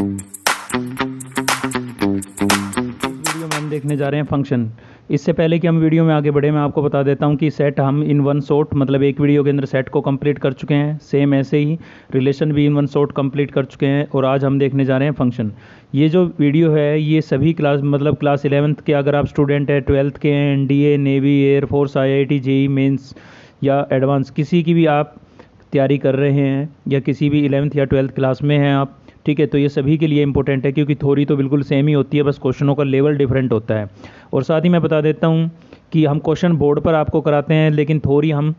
Video में हम देखने जा रहे हैं फंक्शन। इससे पहले कि हम वीडियो में आगे बढ़े, मैं आपको बता देता हूं कि सेट हम इन वन शॉट मतलब एक वीडियो के अंदर सेट को कंप्लीट कर चुके हैं। सेम ऐसे ही रिलेशन भी इन वन शॉट कंप्लीट कर चुके हैं और आज हम देखने जा रहे हैं फंक्शन। ये जो वीडियो है ये सभी क्लास मतलब क्लास 11th के अगर आप स्टूडेंट हैं, 12th के हैं, NDA, navy, air force, IIT, JEE mains या एडवांस किसी की भी आप तैयारी कर रहे हैं या किसी भी 11th या 12th क्लास में हैं आप, ठीक है, तो ये सभी के लिए इंपॉर्टेंट है क्योंकि थ्योरी तो बिल्कुल सेम ही होती है, बस क्वेश्चनों का लेवल डिफरेंट होता है। और साथ ही मैं बता देता हूँ कि हम क्वेश्चन बोर्ड पर आपको कराते हैं लेकिन थ्योरी हम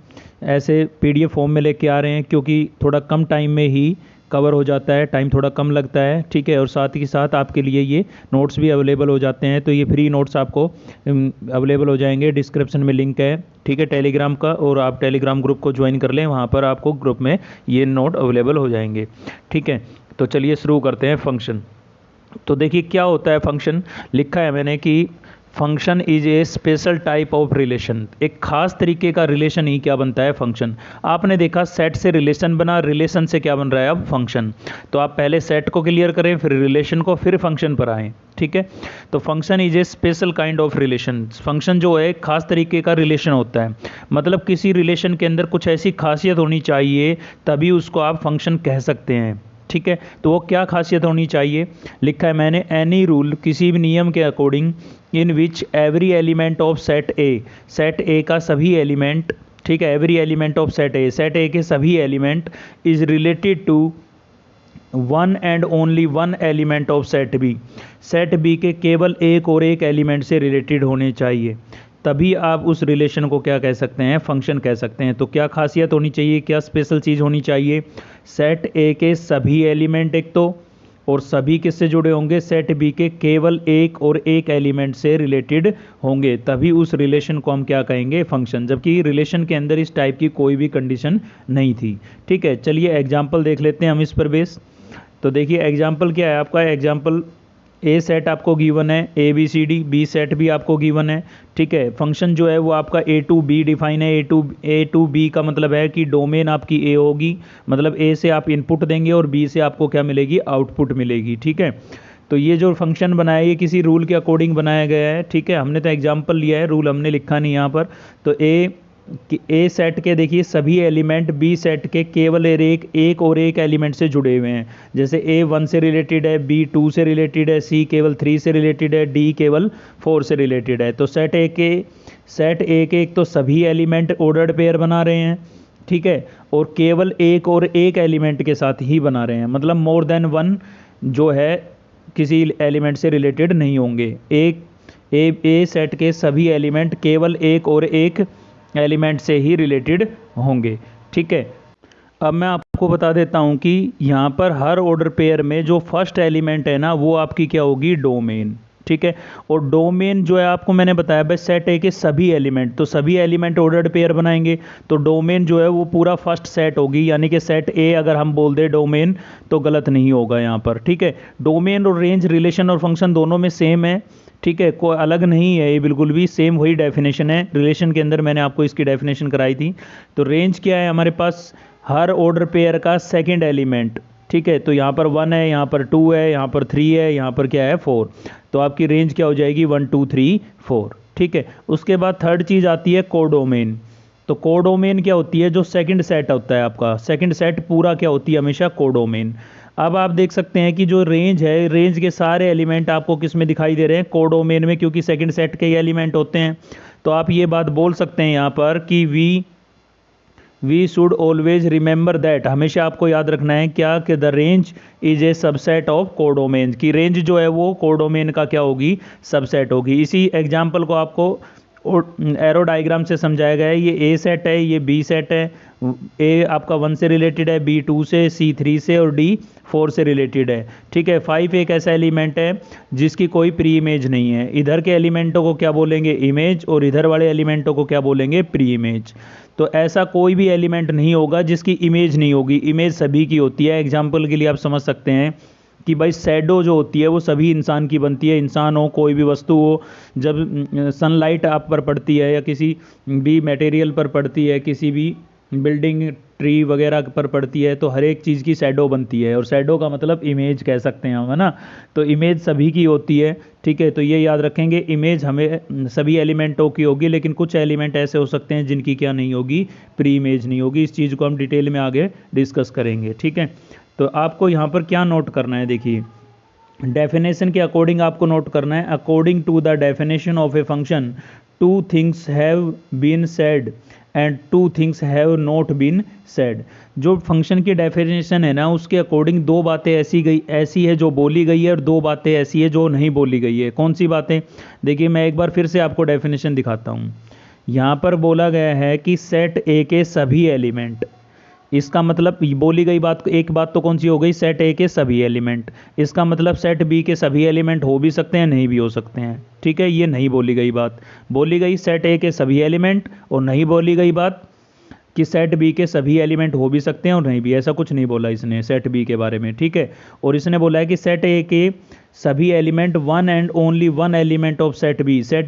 ऐसे PDF फॉर्म में लेके आ रहे हैं क्योंकि थोड़ा कम टाइम में ही कवर हो जाता है, टाइम थोड़ा कम लगता है, ठीक है। और साथ ही साथ आपके लिए ये नोट्स भी अवेलेबल हो जाते हैं, तो ये फ्री नोट्स आपको अवेलेबल हो जाएंगे। डिस्क्रिप्शन में लिंक है, ठीक है, टेलीग्राम का, और आप टेलीग्राम ग्रुप को ज्वाइन कर लें, वहाँ पर आपको ग्रुप में ये नोट अवेलेबल हो जाएंगे, ठीक है। तो चलिए शुरू करते हैं फंक्शन। तो देखिए क्या होता है फंक्शन। लिखा है मैंने कि function is A special type of relation. एक खास तरीके का रिलेशन ही क्या बनता है, फंक्शन। आपने देखा सेट से रिलेशन बना, रिलेशन से क्या बन रहा है अब, फंक्शन। तो आप पहले सेट को क्लियर करें, फिर रिलेशन को, फिर फंक्शन पर आएँ, ठीक है। तो function is A special kind of relation. Function जो है खास तरीके का रिलेशन होता है, मतलब किसी रिलेशन के अंदर कुछ ऐसी खासियत होनी चाहिए तभी उसको आप फंक्शन कह सकते हैं, ठीक है। तो वो क्या खासियत होनी चाहिए, लिखा है मैंने, एनी रूल, किसी भी नियम के according, in which every element of set A, set A का सभी एलिमेंट, ठीक है, every element of set A, set A के सभी element is related to one and only one element of set B, set B के केवल एक और एक एलिमेंट से रिलेटेड होने चाहिए, तभी आप उस रिलेशन को क्या कह सकते हैं, फंक्शन कह सकते हैं। तो क्या खासियत होनी चाहिए, क्या स्पेशल चीज़ होनी चाहिए, सेट ए के सभी एलिमेंट एक तो, और सभी किससे जुड़े होंगे, सेट बी के केवल एक और एक एलिमेंट से रिलेटेड होंगे, तभी उस रिलेशन को हम क्या कहेंगे, फंक्शन। जबकि रिलेशन के अंदर इस टाइप की कोई भी कंडीशन नहीं थी, ठीक है। चलिए एग्जाम्पल देख लेते हैं हम इस पर बेस। तो देखिए एग्जाम्पल क्या है आपका, एग्जाम्पल ए सेट आपको गिवन है, ABCD, बी सेट भी आपको गिवन है, ठीक है। फंक्शन जो है वो आपका A to B डिफाइन है। A to B का मतलब है कि डोमेन आपकी A होगी, मतलब A से आप इनपुट देंगे और B से आपको क्या मिलेगी, आउटपुट मिलेगी, ठीक है। तो ये जो फंक्शन बनाया है ये किसी रूल के अकॉर्डिंग बनाया गया है, ठीक है। हमने तो एग्जाम्पल लिया है, रूल हमने लिखा नहीं यहाँ पर। तो ए सेट के देखिए सभी एलिमेंट बी सेट के केवल एक और एक एलिमेंट से जुड़े हुए हैं। जैसे A 1 से रिलेटेड है, B 2 से रिलेटेड है, C केवल 3 से रिलेटेड है, D केवल 4 से रिलेटेड है। तो सेट ए के एक तो सभी एलिमेंट ऑर्डर्ड पेयर बना रहे हैं, ठीक है, और केवल एक और एक एलिमेंट के साथ ही बना रहे हैं, मतलब मोर देन वन जो है किसी एलिमेंट से रिलेटेड नहीं होंगे। ए सेट के सभी एलिमेंट केवल एक और एक एलिमेंट से ही रिलेटेड होंगे, ठीक है। अब मैं आपको बता देता हूं कि यहाँ पर हर ऑर्डर पेयर में जो फर्स्ट एलिमेंट है ना वो आपकी क्या होगी, डोमेन, ठीक है। और डोमेन जो है आपको मैंने बताया भाई सेट ए के सभी एलिमेंट, तो सभी एलिमेंट ऑर्डर्ड पेयर बनाएंगे, तो डोमेन जो है वो पूरा फर्स्ट सेट होगी, यानी कि सेट ए अगर हम बोल दे डोमेन तो गलत नहीं होगा यहाँ पर, ठीक है। डोमेन और रेंज रिलेशन और फंक्शन दोनों में सेम है, ठीक है, कोई अलग नहीं है, ये बिल्कुल भी सेम वही डेफिनेशन है। रिलेशन के अंदर मैंने आपको इसकी डेफिनेशन कराई थी। तो रेंज क्या है हमारे पास, हर ऑर्डर पेयर का सेकंड एलिमेंट, ठीक है। तो यहाँ पर 1 है, यहाँ पर 2 है, यहाँ पर 3 है, यहाँ पर क्या है 4। तो आपकी रेंज क्या हो जाएगी, 1 2 3 4, ठीक है। उसके बाद थर्ड चीज़ आती है कोडोमेन। तो कोडोमेन क्या होती है, जो सेकंड सेट होता है आपका, सेकंड सेट पूरा क्या होती है हमेशा, कोडोमेन। अब आप देख सकते हैं कि जो रेंज है, रेंज के सारे एलिमेंट आपको किस में दिखाई दे रहे हैं, कोडोमेन में, क्योंकि सेकंड सेट के एलिमेंट होते हैं। तो आप ये बात बोल सकते हैं यहाँ पर कि we should always remember that, हमेशा आपको याद रखना है क्या, कि the range is a subset of codomain, की रेंज जो है वो कोडोमेन का क्या होगी, सबसेट होगी। इसी एग्जाम्पल को आपको एरो डायग्राम से समझाया गया है। ये A सेट है, ये B सेट है, A आपका 1 से रिलेटेड है, B 2 से, C 3 से और D 4 से रिलेटेड है, ठीक है। 5 एक ऐसा एलिमेंट है जिसकी कोई प्री इमेज नहीं है। इधर के एलिमेंटों को क्या बोलेंगे, इमेज, और इधर वाले एलिमेंटों को क्या बोलेंगे, प्री इमेज। तो ऐसा कोई भी एलिमेंट नहीं होगा जिसकी इमेज नहीं होगी, इमेज सभी की होती है। एग्जाम्पल के लिए आप समझ सकते हैं कि भाई शैडो जो होती है वो सभी इंसान की बनती है, इंसान हो कोई भी वस्तु हो, जब सनलाइट आप पर पड़ती है या किसी भी मटेरियल पर पड़ती है, किसी भी बिल्डिंग ट्री वगैरह पर पड़ती है तो हर एक चीज़ की शैडो बनती है, और शैडो का मतलब इमेज कह सकते हैं हम, है ना। तो इमेज सभी की होती है, ठीक है। तो ये याद रखेंगे, इमेज हमें सभी एलिमेंटों की होगी, लेकिन कुछ एलिमेंट ऐसे हो सकते हैं जिनकी क्या नहीं होगी, प्री इमेज नहीं होगी। इस चीज़ को हम डिटेल में आगे डिस्कस करेंगे, ठीक है। तो आपको यहाँ पर क्या नोट करना है, देखिए डेफिनेशन के अकॉर्डिंग आपको नोट करना है। According to the definition of a function, two things have been said and two things have not been said. जो फंक्शन की डेफिनेशन है ना, उसके अकॉर्डिंग दो बातें ऐसी है जो बोली गई है, और दो बातें ऐसी है जो नहीं बोली गई है। कौन सी बातें? देखिए मैं एक बार फिर से आपको डेफिनेशन दिखाता हूँ। यहाँ पर बोला गया है कि सेट ए के सभी एलिमेंट, इसका मतलब बोली गई बात, एक बात तो कौन सी हो गई, सेट ए के सभी एलिमेंट। इसका मतलब सेट बी के सभी एलिमेंट हो भी सकते हैं, नहीं भी हो सकते हैं, ठीक है। ये नहीं बोली गई बात। बोली गई सेट ए के सभी एलिमेंट, और नहीं बोली गई बात कि सेट बी के सभी एलिमेंट हो भी सकते हैं और नहीं भी। ऐसा कुछ नहीं बोला इसने सेट बी के बारे में, ठीक है। और इसने बोला है कि सेट ए के सभी element one and only one element of set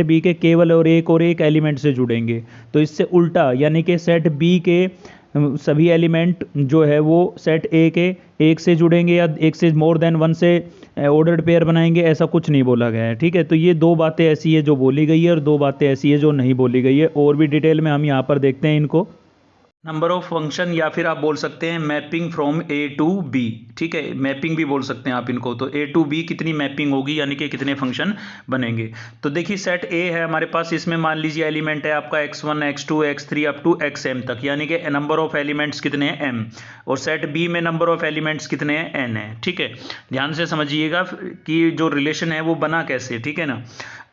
B के केवल और एक एलिमेंट से जुड़ेंगे। तो इससे उल्टा, यानी कि सेट बी के सभी एलिमेंट जो है वो सेट ए के एक से जुड़ेंगे या एक से मोर देन वन से ऑर्डर्ड पेयर बनाएंगे, ऐसा कुछ नहीं बोला गया है, ठीक है। तो ये दो बातें ऐसी है जो बोली गई है, और दो बातें ऐसी है जो नहीं बोली गई है। और भी डिटेल में हम यहाँ पर देखते हैं इनको। नंबर ऑफ फंक्शन, या फिर आप बोल सकते हैं mapping from A to B, ठीक है। मैपिंग भी बोल सकते हैं आप इनको। तो ए टू बी कितनी मैपिंग होगी, यानी कि कितने फंक्शन बनेंगे। तो देखिए सेट ए है हमारे पास, इसमें मान लीजिए एलिमेंट है आपका x1 x2 x3 up to xm तक, यानी कि नंबर ऑफ एलिमेंट्स कितने हैं, m। और सेट बी में नंबर ऑफ एलिमेंट्स कितने हैं, n है, ठीक है। ध्यान से समझिएगा कि जो रिलेशन है वो बना कैसे, ठीक है ना।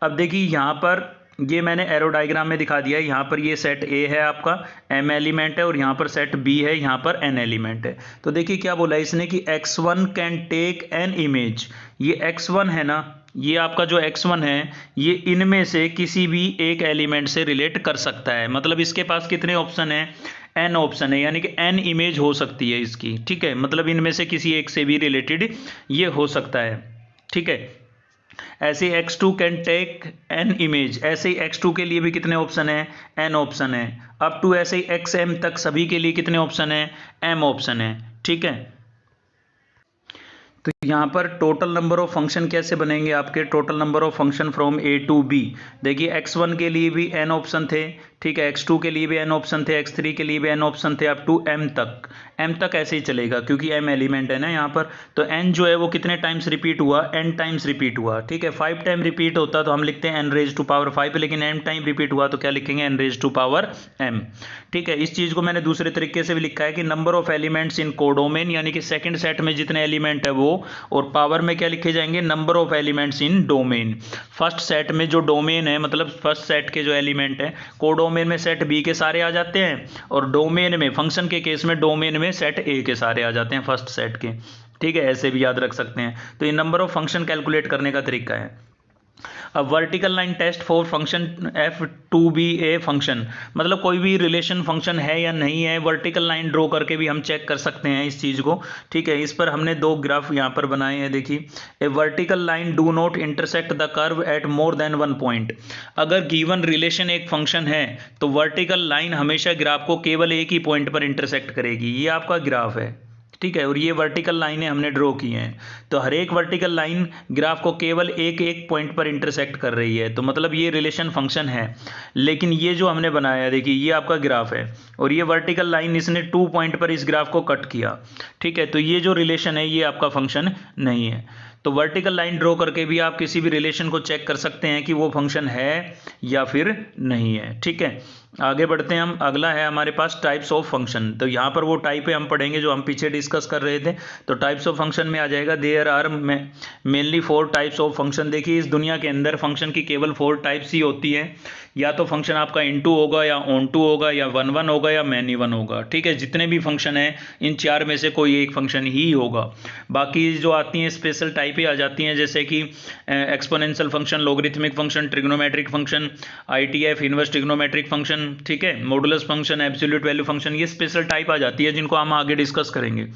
अब देखिए यहाँ पर ये मैंने एरो डायग्राम में दिखा दिया है। यहाँ पर ये सेट ए है आपका, m एलिमेंट है, और यहाँ पर सेट बी है, यहाँ पर n एलिमेंट है। तो देखिए क्या बोला इसने कि x1 can take an image. ये x1 है ना, ये आपका जो x1 है, ये इनमें से किसी भी एक एलिमेंट से रिलेट कर सकता है। मतलब इसके पास कितने ऑप्शन है, n ऑप्शन है, यानी कि n इमेज हो सकती है इसकी, ठीक है। मतलब इनमें से किसी एक से भी रिलेटेड ये हो सकता है, ठीक है। ऐसे x2 can take an image, ऐसे ही x2 के लिए भी कितने ऑप्शन है, n ऑप्शन है। अप टू ऐसे ही xm तक सभी के लिए कितने ऑप्शन है, m ऑप्शन है, ठीक है। तो यहाँ पर टोटल नंबर ऑफ फंक्शन कैसे बनेंगे आपके, total number of function from A to B. देखिए x1 के लिए भी n ऑप्शन थे, ठीक है। x2 के लिए भी n ऑप्शन थे, x3 के लिए भी n ऑप्शन थे, अप टू m तक ऐसे ही चलेगा, क्योंकि m एलिमेंट है ना यहाँ पर। तो n जो है वो कितने टाइम्स रिपीट हुआ, n टाइम्स रिपीट हुआ, ठीक है। 5 टाइम रिपीट होता तो हम लिखते हैं n रेज टू पावर 5, लेकिन m टाइम रिपीट हुआ तो क्या लिखेंगे, n raise to power m, ठीक है। इस चीज़ को मैंने दूसरे तरीके से भी लिखा है कि number of elements in codomain, यानी कि सेकंड सेट में जितने एलिमेंट है वो, और पावर में क्या लिखे जाएंगे, number of elements in domain. First set में जो डोमेन है, मतलब फर्स्ट सेट के जो एलिमेंट है, कोडोमेन में सेट बी के सारे आ जाते हैं, और डोमेन में, फंक्शन के केस में डोमेन में सेट ए के सारे आ जाते हैं फर्स्ट सेट के, ठीक है। ऐसे भी याद रख सकते हैं। तो ये नंबर ऑफ फंक्शन कैलकुलेट करने का तरीका है। अब vertical line test for function F to B a function, मतलब कोई भी रिलेशन फंक्शन है या नहीं है, वर्टिकल लाइन ड्रॉ करके भी हम चेक कर सकते हैं इस चीज़ को, ठीक है। इस पर हमने दो ग्राफ यहाँ पर बनाए हैं, देखिए। A vertical line do not intersect the curve at more than one point. अगर गिवन रिलेशन एक फंक्शन है तो वर्टिकल लाइन हमेशा ग्राफ को केवल एक ही पॉइंट पर इंटरसेक्ट करेगी। ये आपका ग्राफ है, ठीक है। और ये वर्टिकल लाइनें हमने ड्रॉ की हैं। तो हर एक वर्टिकल लाइन ग्राफ को केवल एक एक पॉइंट पर इंटरसेक्ट कर रही है, तो मतलब ये रिलेशन फंक्शन है। लेकिन ये जो हमने बनाया है, देखिए ये आपका ग्राफ है, और ये वर्टिकल लाइन इसने 2 पॉइंट पर इस ग्राफ को कट किया, ठीक है। तो ये जो रिलेशन है ये आपका फंक्शन नहीं है। तो वर्टिकल लाइन ड्रॉ करके भी आप किसी भी रिलेशन को चेक कर सकते हैं कि वो फंक्शन है या फिर नहीं है, ठीक है। आगे बढ़ते हैं हम। अगला है हमारे पास टाइप्स ऑफ फंक्शन। तो यहाँ पर वो टाइप है हम पढ़ेंगे जो हम पीछे डिस्कस कर रहे थे। तो टाइप्स ऑफ फंक्शन में आ जाएगा there are mainly 4 types of function. देखिए इस दुनिया के अंदर फंक्शन की केवल 4 टाइप्स ही होती हैं। या तो फंक्शन आपका इनटू होगा, या ऑन टू होगा, या वन वन होगा, या मैनी वन होगा, ठीक है। जितने भी फंक्शन हैं इन 4 में से कोई एक फंक्शन ही होगा। बाकी जो आती हैं स्पेशल टाइपें आ जाती हैं, जैसे कि exponential function, logarithmic function, trigonometric function, ITF inverse trigonometric function, ठीक है, modulus function, absolute value function, ये स्पेशल टाइप आ जाती है जिनको हम आगे डिस्कस करेंगे।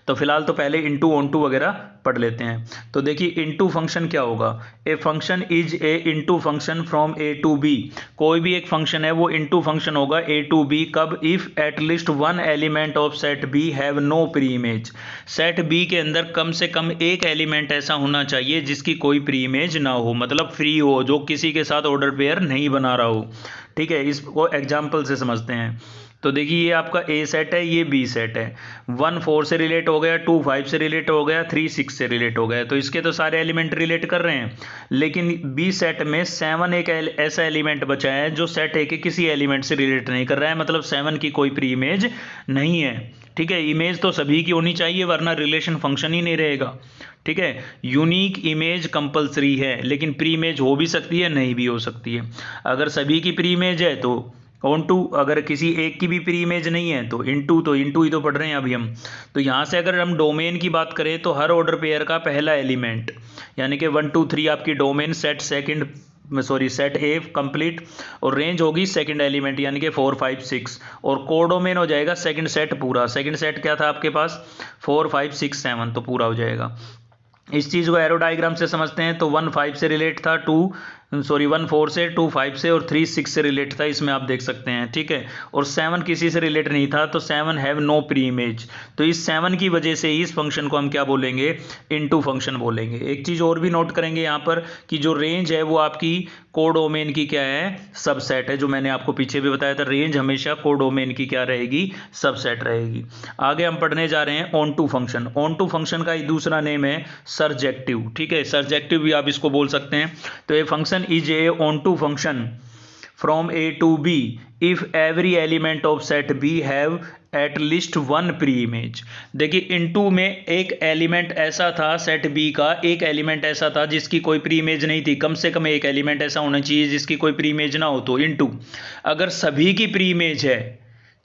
तो फिलहाल तो पहले इनटू ऑनटू वगैरह पढ़ लेते हैं। तो देखिए इनटू फंक्शन क्या होगा, a function is a into function from A to B. कोई भी एक फंक्शन है वो इनटू फंक्शन होगा ए टू बी कब, if at least one element of set B have no pre image. सेट बी के अंदर कम से कम एक एलिमेंट ऐसा होना चाहिए जिसकी कोई प्री इमेज ना हो, मतलब फ्री हो, जो किसी के साथ ऑर्डर पेयर नहीं बना रहा हो। ठीक है, इसको एग्जाम्पल से समझते हैं। तो देखिए ये आपका ए सेट है, ये बी सेट है। 1 4 से रिलेट हो गया, 2 5 से रिलेट हो गया, 3 6 से रिलेट हो गया। तो इसके तो सारे एलिमेंट रिलेट कर रहे हैं, लेकिन बी सेट में 7 एक ऐसा एलिमेंट बचा है जो सेट ए के किसी एलिमेंट से रिलेट नहीं कर रहा है, मतलब 7 की कोई प्री इमेज नहीं है। ठीक है, इमेज तो सभी की होनी चाहिए वरना रिलेशन फंक्शन ही नहीं रहेगा। ठीक है, यूनिक इमेज कंपलसरी है, लेकिन प्री इमेज हो भी सकती है, नहीं भी हो सकती है। अगर सभी की प्री इमेज है तो ऑन टू, अगर किसी एक की भी प्री इमेज नहीं है तो इनटू ही तो पढ़ रहे हैं अभी हम। तो यहाँ से अगर हम डोमेन की बात करें तो हर ऑर्डर पेयर का पहला एलिमेंट, यानी कि 1 2 3 आपकी डोमेन सेट सेट ए कंप्लीट, और रेंज होगी सेकंड एलिमेंट यानी कि 4 5 6, और कोडोमेन हो जाएगा सेकंड सेट पूरा। सेकंड सेट क्या था आपके पास, 4 5 6 7, तो पूरा हो जाएगा। इस चीज़ को एरो डायग्राम से समझते हैं तो 1 5 से रिलेट था, 1 4 से, 2 5 से, और 3 6 से रिलेट था, इसमें आप देख सकते हैं। ठीक है, और 7 किसी से रिलेट नहीं था, तो 7 हैव नो प्री इमेज। तो इस 7 की वजह से इस फंक्शन को हम क्या बोलेंगे, इनटू फंक्शन बोलेंगे। एक चीज़ और भी नोट करेंगे यहाँ पर कि जो रेंज है वो आपकी कोडोमेन की क्या है, सबसेट है। जो मैंने आपको पीछे भी बताया था, रेंज हमेशा कोडोमेन की क्या रहेगी, सबसेट रहेगी। आगे हम पढ़ने जा रहे हैं onto function. Onto function का दूसरा नेम है सर्जेक्टिव। ठीक है, सर्जेक्टिव भी आप इसको बोल सकते हैं। तो ये function is a onto function from A to B if every element of set B have at least one pre-image। देखिए इनटू में एक एलिमेंट ऐसा था, सेट बी का एक एलिमेंट ऐसा था जिसकी कोई प्री इमेज नहीं थी। कम से कम एक एलिमेंट ऐसा होना चाहिए जिसकी कोई प्री इमेज ना हो। तो इनटू अगर सभी की प्री इमेज है,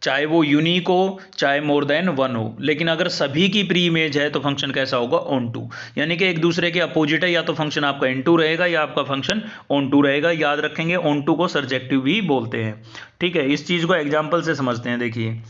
चाहे वो यूनिक हो चाहे मोर देन 1 हो, लेकिन अगर सभी की प्री इमेज है तो फंक्शन कैसा होगा, ऑन टू। यानी कि एक दूसरे के अपोजिट है, या तो फंक्शन आपका इनटू रहेगा या आपका फंक्शन ऑन टू रहेगा। याद रखेंगे ऑन टू को सर्जेक्टिव भी बोलते हैं। ठीक है, इस चीज़ को एग्जाम्पल से समझते हैं। देखिए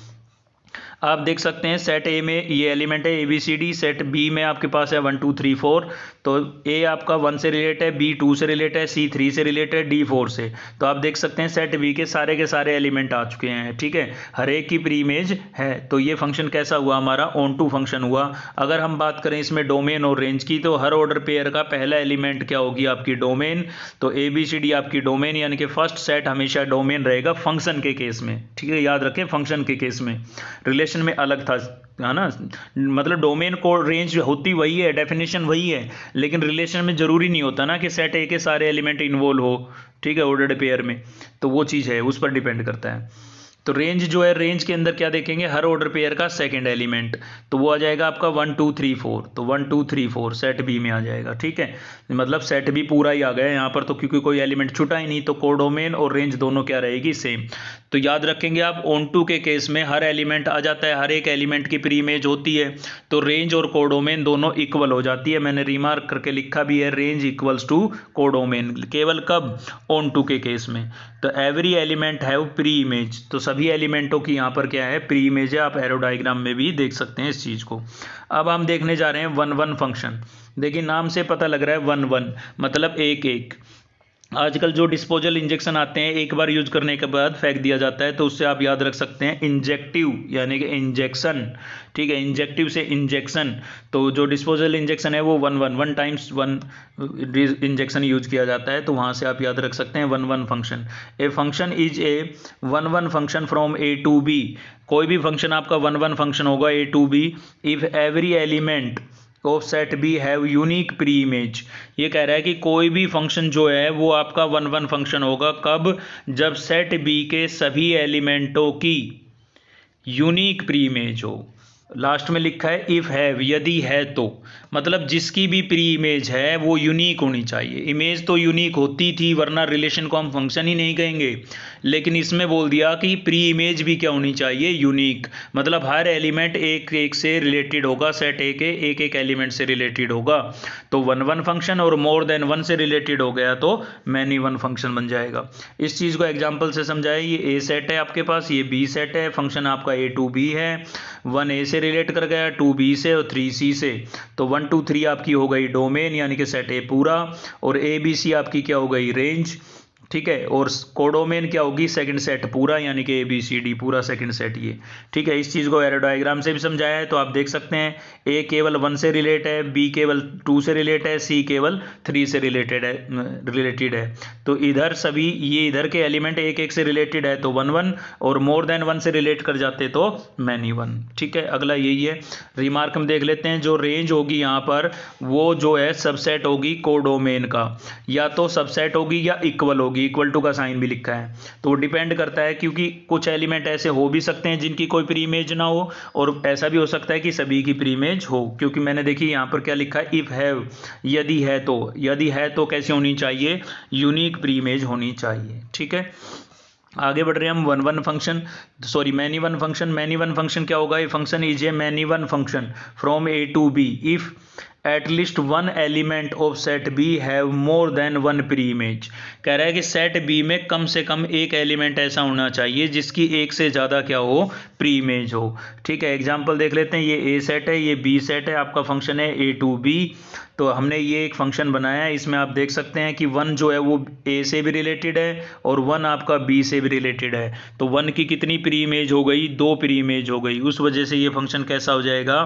आप देख सकते हैं सेट ए में ये एलिमेंट है ABCD, सेट बी में आपके पास है 1 2 3 4। तो ए आपका 1 से रिलेट है, बी 2 से रिलेट है, सी 3 से रिलेट है, डी 4 से। तो आप देख सकते हैं सेट बी के सारे एलिमेंट आ चुके हैं। ठीक है, हर एक की प्री इमेज है। तो ये फंक्शन कैसा हुआ, हमारा ऑन टू फंक्शन हुआ। अगर हम बात करें इसमें डोमेन और रेंज की, तो हर ऑर्डर पेयर का पहला एलिमेंट क्या होगी, आपकी डोमेन। तो ABCD आपकी डोमेन, यानी कि फर्स्ट सेट हमेशा डोमेन रहेगा फंक्शन के केस में। ठीक है, याद रखें फंक्शन के केस में, रिलेशन में अलग था, है ना। मतलब डोमेन को रेंज होती वही है, डेफिनेशन वही है, लेकिन रिलेशन में जरूरी नहीं होता ना कि सेट ए के सारे एलिमेंट इन्वॉल्व हो। ठीक है, ऑर्डर्ड पेयर में, तो वो चीज़ है, उस पर डिपेंड करता है। तो रेंज जो है, रेंज के अंदर क्या देखेंगे, हर ऑर्डर पेयर का सेकंड एलिमेंट, तो वो आ जाएगा आपका 1 2 3 4। तो 1 2 3 4 सेट बी में आ जाएगा। ठीक है, मतलब सेट बी पूरा ही आ गया यहाँ पर, तो क्योंकि कोई एलिमेंट छूटा ही नहीं, तो कोडोमेन और रेंज दोनों क्या रहेगी, सेम। तो याद रखेंगे आप ऑन टू के केस में हर एलिमेंट आ जाता है, हर एक एलिमेंट की प्री इमेज होती है, तो रेंज और कोडोमेन दोनों इक्वल हो जाती है। मैंने रिमार्क करके लिखा भी है, रेंज इक्वल्स टू कोडोमेन। केवल कब, ऑन टू के केस में। तो every element have pre image, तो सभी एलिमेंटों की यहाँ पर क्या है, प्री इमेज है। आप एरो डायग्राम में भी देख सकते हैं इस चीज़ को। अब हम देखने जा रहे हैं 1 1 फंक्शन। देखिए नाम से पता लग रहा है 1 1 मतलब एक एक। आजकल जो डिस्पोजल इंजेक्शन आते हैं, एक बार यूज करने के बाद फेंक दिया जाता है, तो उससे आप याद रख सकते हैं इंजेक्टिव, यानी कि इंजेक्शन। ठीक है, इंजेक्टिव से इंजेक्शन। तो जो डिस्पोजल इंजेक्शन है वो 1 टाइम्स 1 इंजेक्शन यूज किया जाता है, तो वहाँ से आप याद रख सकते हैं 1 1 function. A function is a 1 1 function from A to B। कोई भी फंक्शन आपका 1 1 फंक्शन होगा A to B if every element of set B have unique pre image. ये कह रहा है कि कोई भी फंक्शन जो है वो आपका 1 1 फंक्शन होगा कब, जब सेट बी के सभी एलिमेंटों की यूनिक प्री इमेज हो। लास्ट में लिखा है इफ हैव, यदि है तो, मतलब जिसकी भी प्री इमेज है वो यूनिक होनी चाहिए। इमेज तो यूनिक होती थी, वरना रिलेशन को हम फंक्शन ही नहीं कहेंगे, लेकिन इसमें बोल दिया कि प्री इमेज भी क्या होनी चाहिए, यूनिक। मतलब हर एलिमेंट एक एक से रिलेटेड होगा, सेट ए के एक एक एलिमेंट से रिलेटेड होगा। तो 1 1 फंक्शन, और मोर देन 1 से रिलेटेड हो गया तो मैनी 1 फंक्शन बन जाएगा। इस चीज़ को एग्जाम्पल से समझाए। ये ए सेट है आपके पास, ये बी सेट है, फंक्शन आपका A to B है, 1 A से रिलेट कर गया, 2b से और 3c से। तो 1 2 3 आपकी हो गई डोमेन यानी कि सेट ए पूरा, और ए बी सी आपकी क्या हो गई रेंज, ठीक है। और कोडोमेन क्या होगी सेकंड सेट पूरा यानी कि ए बी सी डी पूरा सेकंड सेट ये, ठीक है। इस चीज़ को एरो डायग्राम से भी समझाया है, तो आप देख सकते हैं ए केवल 1 से रिलेट है, बी केवल 2 से रिलेट है, सी केवल 3 से रिलेटेड है। तो इधर सभी ये इधर के एलिमेंट एक एक से रिलेटेड है तो 1 1, और मोर देन 1 से रिलेट कर जाते तो मैनी 1, ठीक है। अगला यही है रिमार्क हम देख लेते हैं। जो रेंज होगी यहाँ पर वो जो है सबसेट होगी कोडोमेन का, या तो सबसेट होगी या इक्वल होगी, इक्वल टू का साइन भी लिखा है। तो वो डिपेंड करता है, क्योंकि कुछ एलिमेंट ऐसे हो भी सकते हैं जिनकी कोई प्री इमेज ना हो, और ऐसा भी हो सकता है कि सभी की प्री इमेज हो। क्योंकि मैंने देखी यहाँ पर क्या लिखा है, इफ हैव, यदि है तो कैसी होनी चाहिए, यूनिक प्री इमेज होनी चाहिए, ठीक है। आगे बढ़ रहे हैं हम मैनी वन फंक्शन क्या होगा, ये function is a many one function from A to B if at least one element of set B have more than one pre image. कह रहा है कि सेट बी में कम से कम एक एलिमेंट ऐसा होना चाहिए जिसकी एक से ज़्यादा क्या हो, प्री इमेज हो, ठीक है। एग्जांपल देख लेते हैं, ये ए सेट है, ये बी सेट है, आपका फंक्शन है ए टू बी। तो हमने ये एक फंक्शन बनाया है, इसमें आप देख सकते हैं कि 1 जो है वो ए से भी रिलेटेड है और 1 आपका बी से भी रिलेटेड है। तो 1 की कितनी प्री इमेज हो गई, 2 प्री इमेज हो गई। उस वजह से ये फंक्शन कैसा हो जाएगा,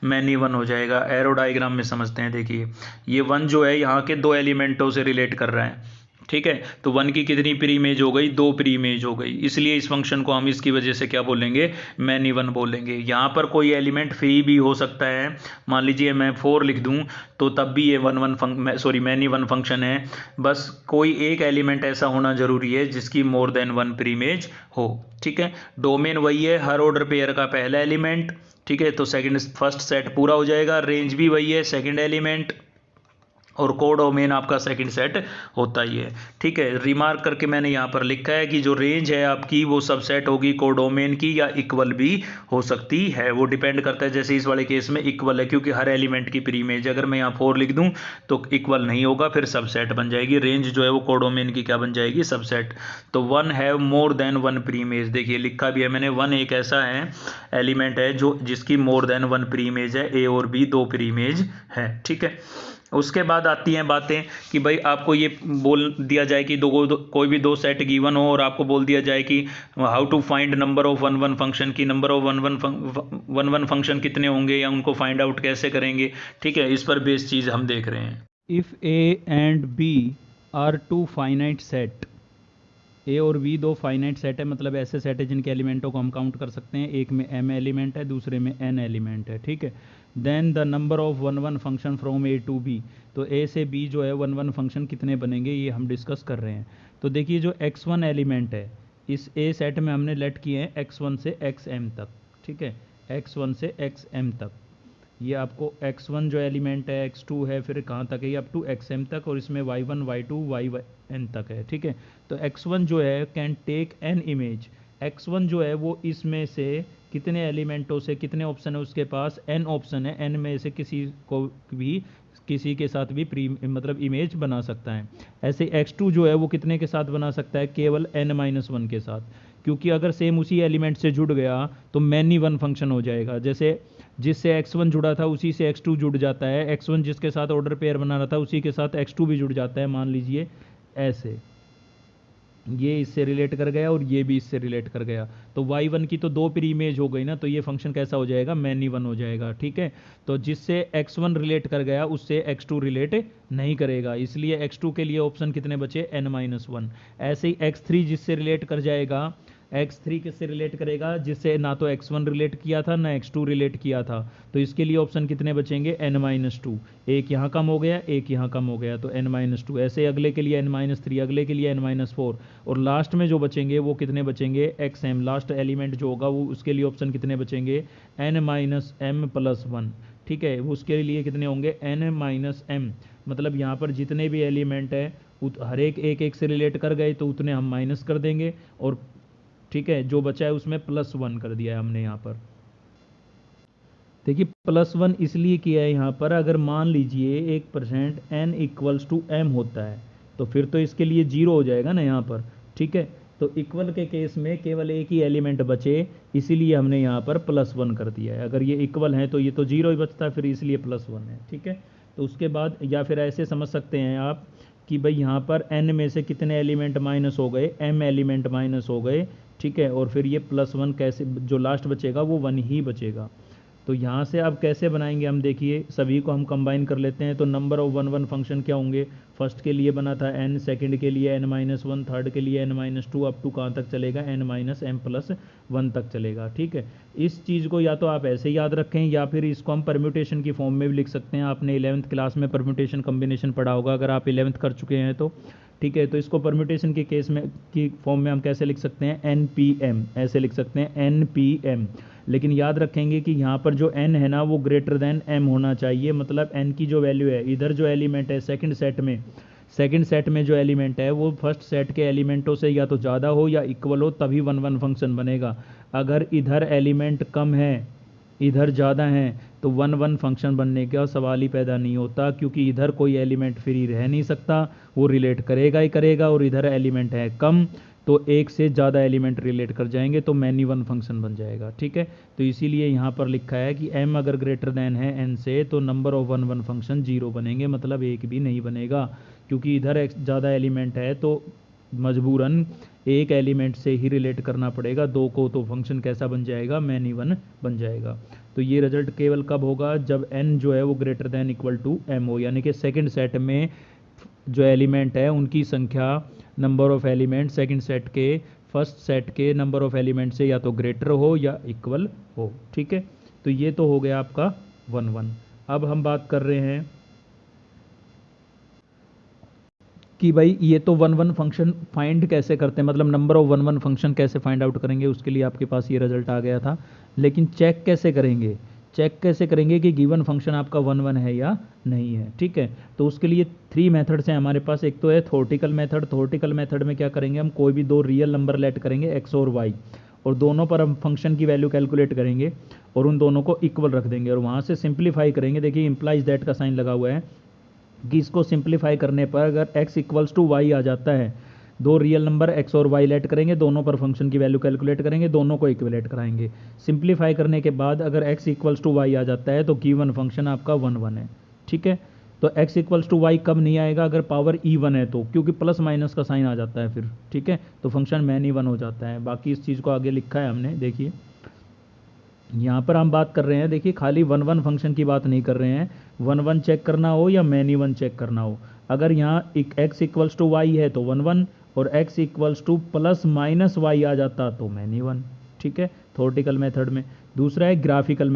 मैनी 1 हो जाएगा। एरो डायग्राम में समझते हैं, देखिए ये 1 जो है यहाँ के 2 एलिमेंटों से रिलेट कर रहा है, ठीक है। तो 1 की कितनी प्री इमेज हो गई, 2 प्री इमेज हो गई। इसलिए इस फंक्शन को हम इसकी वजह से क्या बोलेंगे, मैनी 1 बोलेंगे। यहाँ पर कोई एलिमेंट फ्री भी हो सकता है, मान लीजिए मैं 4 लिख दूँ तो तब भी ये मैनी 1 फंक्शन है। बस कोई एक एलिमेंट ऐसा होना जरूरी है जिसकी मोर देन 1 प्री इमेज हो, ठीक है। डोमेन वही है, हर ऑर्डर पेयर का पहला एलिमेंट, ठीक है। तो फर्स्ट सेट पूरा हो जाएगा। रेंज भी वही है, सेकेंड एलिमेंट, और कोडोमेन आपका सेकंड सेट होता ही है, ठीक है। रिमार्क करके मैंने यहाँ पर लिखा है कि जो रेंज है आपकी वो सबसेट होगी कोडोमेन की, या इक्वल भी हो सकती है। वो डिपेंड करता है, जैसे इस वाले केस में इक्वल है क्योंकि हर एलिमेंट की प्री इमेज। अगर मैं यहाँ 4 लिख दूँ तो इक्वल नहीं होगा, फिर सबसेट बन जाएगी। रेंज जो है वो कोडोमेन की क्या बन जाएगी, सबसेट। तो 1 have more then 1 pre image, देखिए लिखा भी है मैंने, 1 एक ऐसा है एलिमेंट है जो जिसकी मोर देन 1 प्री इमेज है, ए और बी 2 प्री इमेज है, ठीक है। उसके बाद आती हैं बातें कि भाई आपको ये बोल दिया जाए कि कोई भी 2 सेट गिवन हो और आपको बोल दिया जाए कि how to find number of one one function की, number of one one function कितने होंगे या उनको फाइंड आउट कैसे करेंगे, ठीक है। इस पर बेस चीज़ हम देख रहे हैं। If A and B are 2 finite set, A और बी 2 फाइनाइट सेट है, मतलब ऐसे सेट है जिनके एलिमेंटों को हम काउंट कर सकते हैं। एक में m एलिमेंट है, दूसरे में n एलिमेंट है, ठीक है। Then the number of 1 1 function from A to B, तो ए से बी जो है 1 1 फंक्शन कितने बनेंगे ये हम डिस्कस कर रहे हैं। तो देखिए जो x1 एलिमेंट है इस ए सेट में हमने लेट किए हैं x1 से xm तक, ठीक है, x1 से xm तक। ये आपको x1 जो एलिमेंट है, x2 है, फिर कहाँ तक है, ये अप टू xm तक, और इसमें y1 y2 yn तक है, ठीक है। तो x1 जो है can take n image, x1 जो है वो इसमें से कितने एलिमेंटों से, कितने ऑप्शन है उसके पास, n ऑप्शन है, n में से किसी के साथ भी मतलब इमेज बना सकता है। ऐसे x2 जो है वो कितने के साथ बना सकता है, केवल n-1 के साथ, क्योंकि अगर सेम उसी एलिमेंट से जुड़ गया तो मैनी 1 फंक्शन हो जाएगा। जैसे जिससे x1 जुड़ा था उसी से x2 जुड़ जाता है, x1 जिसके साथ ऑर्डर पेयर बना रहा था उसी के साथ x2 भी जुड़ जाता है, मान लीजिए ऐसे, ये इससे रिलेट कर गया और ये भी इससे रिलेट कर गया। तो y1 की तो 2 प्री इमेज हो गई ना, तो ये फंक्शन कैसा हो जाएगा, मैनी 1 हो जाएगा, ठीक है। तो जिससे x1 रिलेट कर गया उससे x2 रिलेट नहीं करेगा, इसलिए x2 के लिए ऑप्शन कितने बचे, n-1। ऐसे ही x3 जिससे रिलेट कर जाएगा, x3 किससे रिलेट करेगा, जिससे ना तो x1 रिलेट किया था ना x2 रिलेट किया था, तो इसके लिए ऑप्शन कितने बचेंगे, n-2। एक यहाँ कम हो गया, एक यहाँ कम हो गया, तो n-2। ऐसे अगले के लिए n-3, अगले के लिए n-4, और लास्ट में जो बचेंगे वो कितने बचेंगे, xm, लास्ट एलिमेंट जो होगा वो उसके लिए ऑप्शन कितने बचेंगे, n-m+1, ठीक है। वो उसके लिए कितने होंगे, n-m, मतलब यहाँ पर जितने भी एलिमेंट है हर एक से रिलेट कर गए तो उतने हम माइनस कर देंगे, और ठीक है जो बचा है उसमें +1 कर दिया है हमने यहाँ पर। देखिए +1 इसलिए किया है यहाँ पर, अगर मान लीजिए 1% n = m होता है तो फिर तो इसके लिए 0 हो जाएगा ना यहाँ पर, ठीक है। तो इक्वल के केस में केवल एक ही एलिमेंट बचे, इसीलिए हमने यहाँ पर +1 कर दिया है। अगर ये इक्वल है तो ये तो 0 ही बचता है, फिर इसलिए +1 है, ठीक है। तो उसके बाद या फिर ऐसे समझ सकते हैं आप कि भाई यहाँ पर n में से कितने एलिमेंट माइनस हो गए, m एलिमेंट माइनस हो गए, ठीक है, और फिर ये +1 कैसे, जो लास्ट बचेगा वो 1 ही बचेगा। तो यहाँ से अब कैसे बनाएंगे हम, देखिए सभी को हम कंबाइन कर लेते हैं। तो नंबर ऑफ 1 1 फंक्शन क्या होंगे, फर्स्ट के लिए बना था n, सेकंड के लिए n-1, थर्ड के लिए n-2, अप टू कहाँ तक चलेगा, n-m+1 तक चलेगा, ठीक है। इस चीज़ को या तो आप ऐसे याद रखें या फिर इसको हम परम्यूटेशन की फॉर्म में भी लिख सकते हैं। आपने 11th क्लास में परम्यूटेशन कम्बिनेशन पढ़ा होगा, अगर आप 11th कर चुके हैं तो, ठीक है। तो इसको परम्यूटेशन के केस में की फॉर्म में हम कैसे लिख सकते हैं, npm, ऐसे लिख सकते हैं npm। लेकिन याद रखेंगे कि यहाँ पर जो n है ना वो ग्रेटर देन m होना चाहिए, मतलब n की जो वैल्यू है, इधर जो एलिमेंट है सेकंड सेट में जो एलिमेंट है वो फर्स्ट सेट के एलिमेंटों से या तो ज़्यादा हो या इक्वल हो, तभी 1 1 फंक्शन बनेगा। अगर इधर एलिमेंट कम है इधर ज़्यादा है तो 1 1 फंक्शन बनने का सवाल ही पैदा नहीं होता, क्योंकि इधर कोई एलिमेंट फ्री रह नहीं सकता, वो रिलेट करेगा ही करेगा, और इधर एलिमेंट है कम तो एक से ज़्यादा एलिमेंट रिलेट कर जाएंगे तो मैनी 1 फंक्शन बन जाएगा, ठीक है। तो इसीलिए यहाँ पर लिखा है कि m अगर ग्रेटर देन है n से तो नंबर ऑफ 1 1 फंक्शन 0 बनेंगे, मतलब एक भी नहीं बनेगा, क्योंकि इधर ज़्यादा एलिमेंट है तो मजबूरन एक एलिमेंट से ही रिलेट करना पड़ेगा, दो को तो फंक्शन कैसा बन जाएगा, मैनी 1 बन जाएगा। तो ये रिजल्ट केवल कब होगा, जब n जो है वो greater than equal to m हो, यानी कि सेकंड सेट में जो एलिमेंट है उनकी संख्या, number of element second set के फर्स्ट सेट के नंबर ऑफ एलिमेंट से या तो ग्रेटर हो या इक्वल हो, ठीक है। तो ये तो हो गया आपका 1 1। अब हम बात कर रहे हैं कि भाई ये तो 1 1 फंक्शन फाइंड कैसे करते हैं, मतलब नंबर ऑफ 1 1 फंक्शन कैसे फाइंड आउट करेंगे, उसके लिए आपके पास ये रिजल्ट आ गया था। लेकिन चेक कैसे करेंगे कि गिवन फंक्शन आपका 1 1 है या नहीं है, ठीक है। तो उसके लिए 3 मेथड्स हैं हमारे पास। एक तो है थ्योरेटिकल मेथड में क्या करेंगे, हम कोई भी दो रियल नंबर लेट करेंगे x और y, और दोनों पर हम फंक्शन की वैल्यू कैलकुलेट करेंगे और उन दोनों को इक्वल रख देंगे और वहाँ से सिंप्लीफाई करेंगे। देखिए इम्प्लाइज दैट का साइन लगा हुआ है कि इसको सिंप्लीफाई करने पर अगर x इक्वल्स टू वाई आ जाता है, दो रियल नंबर x और y लेट करेंगे, दोनों पर फंक्शन की वैल्यू कैलकुलेट करेंगे, दोनों को इक्वलेट कराएंगे। सिंप्लीफाई करने के बाद अगर x इक्वल्स टू वाई आ जाता है तो गिवन फंक्शन आपका 1 1 है, ठीक है। तो x इक्वल्स टू वाई कब नहीं आएगा, अगर पावर इवन है तो, क्योंकि प्लस माइनस का साइन आ जाता है फिर, ठीक है। तो फंक्शन मैनी 1 हो जाता है। बाकी इस चीज़ को आगे लिखा है हमने, देखिए यहाँ पर हम बात कर रहे हैं, देखिए खाली 1 1 फंक्शन की बात नहीं कर रहे हैं, 1 1 चेक करना हो या मैनी 1 चेक करना हो। अगर यहाँ x इक्वल्स टू वाई है तो 1 1, और x equals to plus minus y आ जाता तो मैनी 1, ठीक है, थ्योरेटिकल मेथड में। दूसरा है ग्राफिकल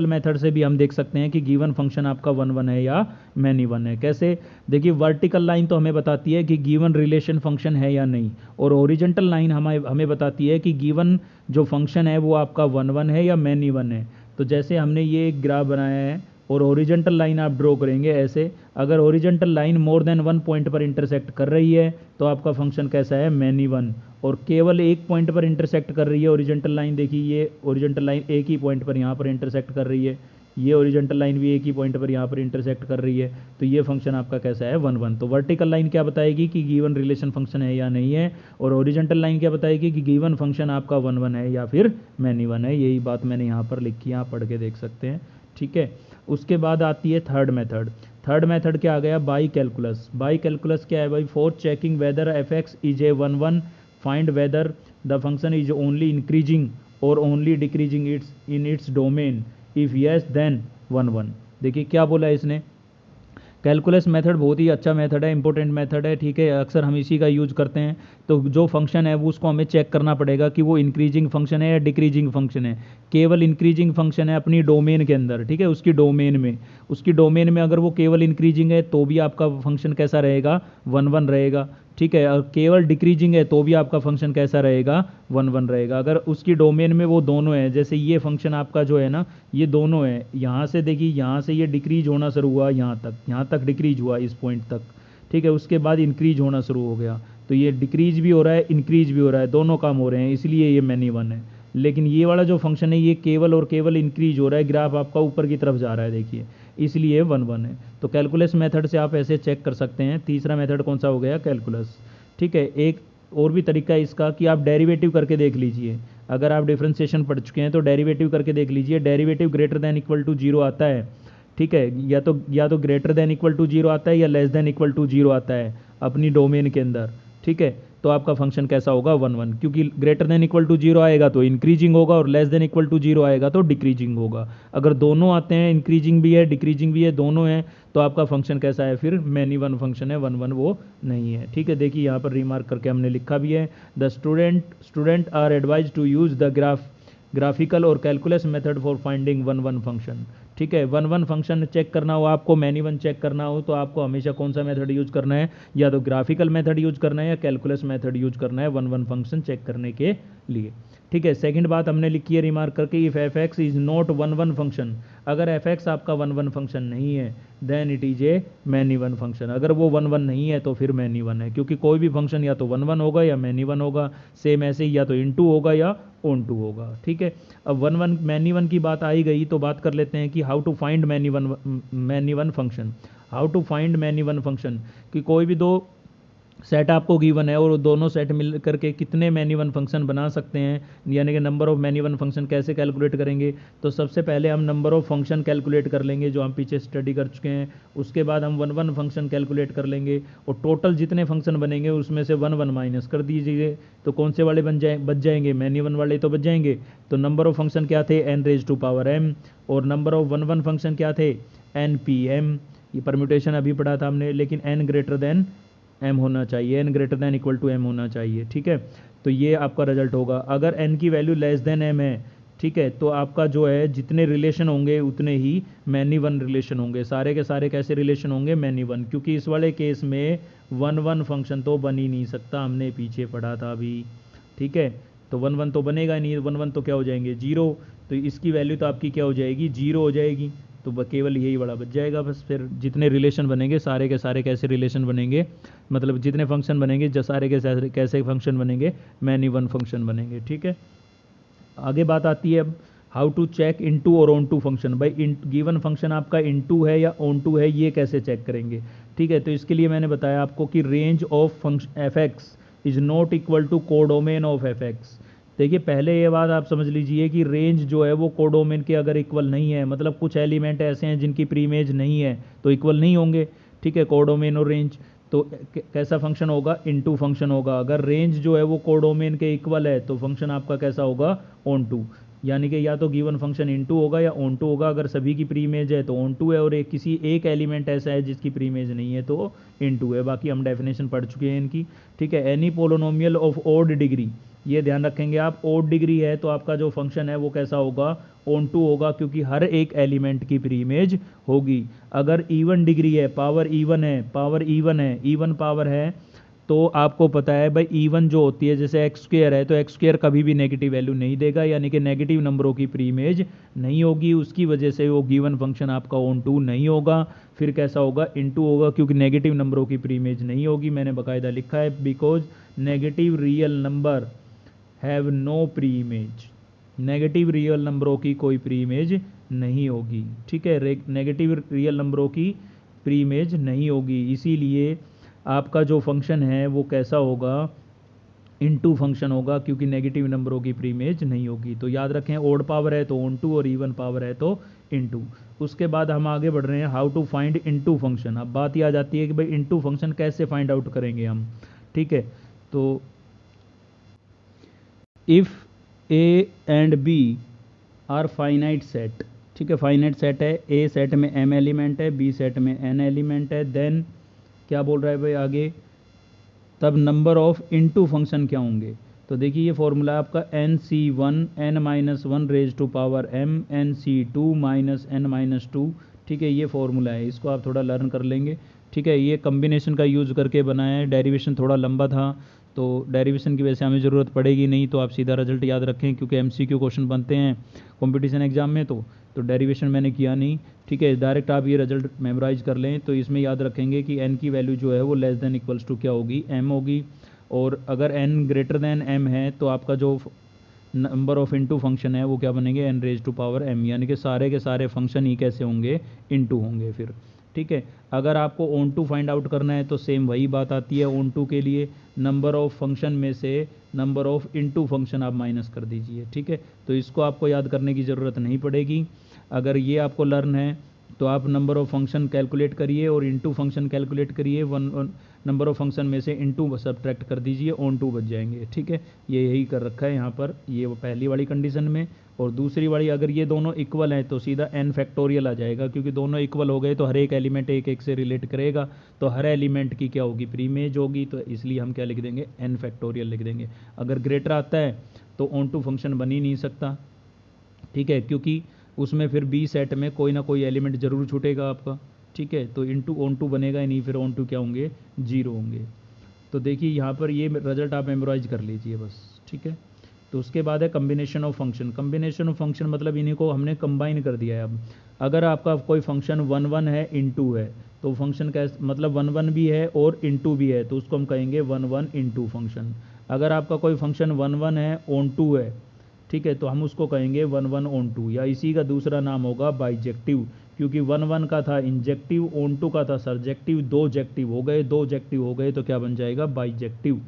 मेथड से भी हम देख सकते हैं कि गिवन फंक्शन आपका 1 1 है या मैनी 1 है। कैसे, देखिए वर्टिकल लाइन तो हमें बताती है कि गिवन रिलेशन फंक्शन है या नहीं, और ओरिजेंटल लाइन हमें बताती है कि गिवन जो फंक्शन है वो आपका 1 1 है या मैनी 1 है। तो जैसे हमने ये एक ग्राफ बनाया है और ओरिजेंटल लाइन आप ड्रॉ करेंगे ऐसे, अगर horizontal line more than 1 point पर इंटरसेक्ट कर रही है तो आपका फंक्शन कैसा है, मैनी 1, और केवल एक पॉइंट पर इंटरसेक्ट कर रही है ओरिजेंटल लाइन, देखिए ये ओरिजेंटल लाइन एक ही पॉइंट पर यहाँ पर इंटरसेक्ट कर रही है, ये ओरिजेंटल लाइन भी एक ही पॉइंट पर यहाँ पर इंटरसेक्ट कर रही है, तो ये फंक्शन आपका कैसा है, 1 1। तो वर्टिकल लाइन क्या बताएगी कि गिवन रिलेशन फंक्शन है या नहीं है, और ओरिजेंटल लाइन क्या बताएगी कि गिवन फंक्शन आपका 1 1 है या फिर मैनी 1 है। यही बात मैंने यहाँ पर लिखी है, आप पढ़ के देख सकते हैं, ठीक है। उसके बाद आती है थर्ड मेथड क्या आ गया, बाई कैलकुलस क्या है भाई, for checking whether f x is a 1 1, find whether the function is only increasing और only decreasing in its domain, if yes then 1 1। देखिए क्या बोला है इसने, कैलकुलस मेथड बहुत ही अच्छा मेथड है, इंपॉर्टेंट मेथड है, ठीक है, अक्सर हम इसी का यूज करते हैं। तो जो फंक्शन है वो उसको हमें चेक करना पड़ेगा कि वो इंक्रीजिंग फंक्शन है या डिक्रीजिंग फंक्शन है। केवल इंक्रीजिंग फंक्शन है अपनी डोमेन के अंदर, ठीक है, उसकी डोमेन में अगर वो केवल इंक्रीजिंग है तो भी आपका फंक्शन कैसा रहेगा, 1 1 रहेगा, ठीक है। और केवल डिक्रीजिंग है तो भी आपका फंक्शन कैसा रहेगा, 1 1 रहेगा। अगर उसकी डोमेन में वो दोनों है, जैसे ये फंक्शन आपका जो है ना, ये दोनों है, यहाँ से देखिए यहाँ से ये डिक्रीज होना शुरू हुआ, यहाँ तक डिक्रीज हुआ इस पॉइंट तक, ठीक है, उसके बाद इंक्रीज होना शुरू हो गया, तो ये डिक्रीज भी हो रहा है इंक्रीज भी हो रहा है, दोनों काम हो रहे हैं, इसलिए ये मैनी 1 है। लेकिन ये वाला जो फंक्शन है ये केवल और केवल इंक्रीज हो रहा है, ग्राफ आपका ऊपर की तरफ जा रहा है, देखिए, इसलिए 1 1 है। तो कैलकुलस मेथड से आप ऐसे चेक कर सकते हैं। तीसरा मेथड कौन सा हो गया, कैलकुलस, ठीक है। एक और भी तरीका है इसका कि आप डेरिवेटिव करके देख लीजिए। अगर आप डिफरेंशिएशन पढ़ चुके हैं तो डेरिवेटिव करके देख लीजिए। Derivative greater than equal to zero आता है, ठीक है, या तो greater than equal to zero आता है या less than equal to zero आता है अपनी डोमेन के अंदर, ठीक है। तो आपका फंक्शन कैसा होगा, 1 1, क्योंकि greater than equal to zero आएगा तो इंक्रीजिंग होगा और less than equal to zero आएगा तो डिक्रीजिंग होगा। अगर दोनों आते हैं, इंक्रीजिंग भी है डिक्रीजिंग भी है, दोनों हैं, तो आपका फंक्शन कैसा है, फिर मैनी वन फंक्शन है, 1 1 वो नहीं है, ठीक है। देखिए यहाँ पर रिमार्क करके हमने लिखा भी है, the student are advise to use the graphical और calculus method for finding 1 1 function, ठीक है। 1 1 फंक्शन चेक करना हो आपको, मैनी वन चेक करना हो तो आपको हमेशा कौन सा मेथड यूज करना है, या तो ग्राफिकल मेथड यूज करना है या कैलकुलस मेथड यूज करना है 1 1 फंक्शन चेक करने के लिए, ठीक है। सेकंड बात हमने लिखी है रिमार्क करके, if F x is not 1 1 function, अगर एफ एक्स आपका 1 1 फंक्शन नहीं है then it is a many one function, अगर वो 1 1 नहीं है तो फिर मैनी वन है, क्योंकि कोई भी फंक्शन या तो 1 1 होगा या मैनी वन होगा, सेम ऐसे ही या तो इनटू होगा या ऑन टू होगा, ठीक है। अब 1 1 मैनी वन की बात आई गई तो बात कर लेते हैं कि how to find many one function. How to find many one function, कि कोई भी दो सेट आपको गिवन है और दोनों सेट मिल करके कितने मैनी वन फंक्शन बना सकते हैं, यानी कि number of many one function कैसे कैलकुलेट करेंगे। तो सबसे पहले हम नंबर ऑफ फंक्शन कैलकुलेट कर लेंगे जो हम पीछे स्टडी कर चुके हैं, उसके बाद हम 1 1 फंक्शन कैलकुलेट कर लेंगे और टोटल जितने फंक्शन बनेंगे उसमें से 1 1 माइनस कर दीजिए तो कौन से वाले बच जाएंगे, मैनी वन वाले तो बच जाएंगे। तो नंबर ऑफ फंक्शन क्या थे, n⁻m, और नंबर ऑफ 1 1 फंक्शन क्या थे, npm। ये परम्यूटेशन अभी पढ़ा था हमने, लेकिन n ग्रेटर देन m होना चाहिए, n greater than equal to m होना चाहिए, ठीक है। तो ये आपका रिजल्ट होगा। अगर n की वैल्यू लेस देन m है, ठीक है, तो आपका जो है जितने रिलेशन होंगे उतने ही मैनी वन रिलेशन होंगे, सारे के सारे कैसे रिलेशन होंगे, मैनी वन, क्योंकि इस वाले केस में 1 1 फंक्शन तो बन ही नहीं सकता, हमने पीछे पढ़ा था अभी, ठीक है। तो 1 1 तो बनेगा नहीं, 1 1 तो क्या हो जाएंगे, जीरो, तो इसकी वैल्यू तो आपकी क्या हो जाएगी, जीरो हो जाएगी, तो केवल यही बड़ा बच जाएगा बस। फिर जितने रिलेशन बनेंगे सारे के सारे कैसे रिलेशन बनेंगे, मतलब जितने फंक्शन बनेंगे सारे के सारे कैसे फंक्शन बनेंगे, मैनी वन फंक्शन बनेंगे, ठीक है। आगे बात आती है अब हाउ टू चेक इनटू और ऑन टू फंक्शन। भाई गिवन फंक्शन आपका इनटू है या ऑन टू है, ये कैसे चेक करेंगे, ठीक है। तो इसके लिए मैंने बताया आपको कि range of function F x is not equal to codomain of F X. देखिए पहले ये बात आप समझ लीजिए कि रेंज जो है वो कोडोमेन के अगर इक्वल नहीं है, मतलब कुछ एलिमेंट ऐसे हैं जिनकी प्रीमेज नहीं है तो इक्वल नहीं होंगे, ठीक है, कोडोमेन और रेंज। तो कैसा फंक्शन होगा, इनटू फंक्शन होगा। अगर रेंज जो है वो कोडोमेन के इक्वल है तो फंक्शन आपका कैसा होगा, ऑन टू, यानी कि या तो गिवन फंक्शन इनटू होगा या ऑन टू होगा। अगर सभी की प्रीमेज है तो ऑन टू है, और किसी एक एलिमेंट ऐसा है जिसकी प्रीमेज नहीं है तो इनटू है। बाकी हम डेफिनेशन पढ़ चुके हैं इनकी, ठीक है। Any polynomial of odd degree, ये ध्यान रखेंगे आप, ऑड डिग्री है तो आपका जो फंक्शन है वो कैसा होगा, ऑन टू होगा, क्योंकि हर एक एलिमेंट की प्रीमेज होगी। अगर इवन डिग्री है, पावर इवन है, इवन पावर है, तो आपको पता है भाई इवन जो होती है, जैसे एक्स स्क्वेयर है तो एक्स स्क्वेयर कभी भी नेगेटिव वैल्यू नहीं देगा, यानी कि नेगेटिव नंबरों की प्रीमेज नहीं होगी, उसकी वजह से वो गिवन फंक्शन आपका ऑन टू नहीं होगा। फिर कैसा होगा, इनटू होगा, क्योंकि नेगेटिव नंबरों की प्रीमेज नहीं होगी, मैंने बाकायदा लिखा है, because negative real number have no preimage, negative real नंबरों की कोई प्रीमेज नहीं होगी, ठीक है, नेगेटिव रियल नंबरों की प्रीमेज नहीं होगी, इसीलिए आपका जो फंक्शन है वो कैसा होगा, इनटू फंक्शन होगा, क्योंकि नेगेटिव नंबरों की प्रीमेज नहीं होगी। तो याद रखें, ओड पावर है तो ऑन टू और इवन पावर है तो इनटू। उसके बाद हम आगे बढ़ रहे हैं, how to find into function. अब बात यह आ जाती है कि भाई इनटू फंक्शन कैसे फाइंड आउट करेंगे हम, ठीक है। तो if A and B are finite set, ठीक है, फाइनाइट सेट है, ए सेट में m एलिमेंट है, बी सेट में n एलिमेंट है, देन क्या बोल रहा है भाई आगे, तब नंबर ऑफ इनटू फंक्शन क्या होंगे। तो देखिए ये फॉर्मूला आपका nc1 n-1 raise to power m nc2 n-2, ठीक है, ये फॉर्मूला है, इसको आप थोड़ा लर्न कर लेंगे, ठीक है। ये कम्बिनेशन का यूज़ करके बनाया है, डेरिवेशन थोड़ा लंबा था तो डेरिवेशन की वजह से हमें ज़रूरत पड़ेगी नहीं, तो आप सीधा रिजल्ट याद रखें, क्योंकि MCQ क्वेश्चन बनते हैं कंपटीशन एग्जाम में, तो डेरिवेशन मैंने किया नहीं, ठीक है, डायरेक्ट आप ये रिजल्ट मेमोराइज कर लें। तो इसमें याद रखेंगे कि n की वैल्यू जो है वो लेस देन इक्वल्स टू क्या होगी, m होगी, और अगर n ग्रेटर देन m है तो आपका जो नंबर ऑफ इनटू फंक्शन है वो क्या बनेंगे, n raise to power m, यानी कि सारे के सारे फंक्शन ही कैसे होंगे, इनटू होंगे फिर, ठीक है। अगर आपको ऑन टू फाइंड आउट करना है तो सेम वही बात आती है, ऑन टू के लिए नंबर ऑफ फंक्शन में से नंबर ऑफ इनटू फंक्शन आप माइनस कर दीजिए, ठीक है। तो इसको आपको याद करने की ज़रूरत नहीं पड़ेगी। अगर ये आपको लर्न है तो आप नंबर ऑफ फंक्शन कैलकुलेट करिए और इनटू फंक्शन कैलकुलेट करिए, वन नंबर ऑफ फंक्शन में से इनटू सब्ट्रैक्ट कर दीजिए, ऑन टू बच जाएंगे, ठीक है। ये यही कर रखा है यहाँ पर, ये वो पहली वाली कंडीशन में। और दूसरी वाली, अगर ये दोनों इक्वल हैं तो सीधा n फैक्टोरियल आ जाएगा, क्योंकि दोनों इक्वल हो गए तो हर एक एलिमेंट एक एक से रिलेट करेगा, तो हर एलिमेंट की क्या होगी, प्रीमेज होगी, तो इसलिए हम क्या लिख देंगे, n फैक्टोरियल लिख देंगे। अगर ग्रेटर आता है तो ऑन टू फंक्शन बन ही नहीं सकता, ठीक है, क्योंकि उसमें फिर बी सेट में कोई ना कोई एलिमेंट जरूर छूटेगा आपका, ठीक है। तो इनटू ऑन टू बनेगा ही नहीं, फिर ऑन टू क्या होंगे, जीरो होंगे। तो देखिए यहाँ पर ये रिजल्ट आप मेमोराइज कर लीजिए बस, ठीक है। तो उसके बाद है combination of function. Combination of function मतलब इन्हीं को हमने कंबाइन कर दिया है। अब अगर आपका कोई फंक्शन 1 1 है इनटू है, तो फंक्शन का मतलब 1 1 भी है और इनटू भी है, तो उसको हम कहेंगे 1 1 इनटू फंक्शन। अगर आपका कोई फंक्शन 1 1 है ऑन टू है, ठीक है, तो हम उसको कहेंगे 1 1 ऑन टू, या इसी का दूसरा नाम होगा बाइजेक्टिव, क्योंकि 1 1 का था इंजेक्टिव, ऑन टू का था सरजेक्टिव, दो जेक्टिव हो गए, दो जेक्टिव हो गए तो क्या बन जाएगा, बाइजेक्टिव।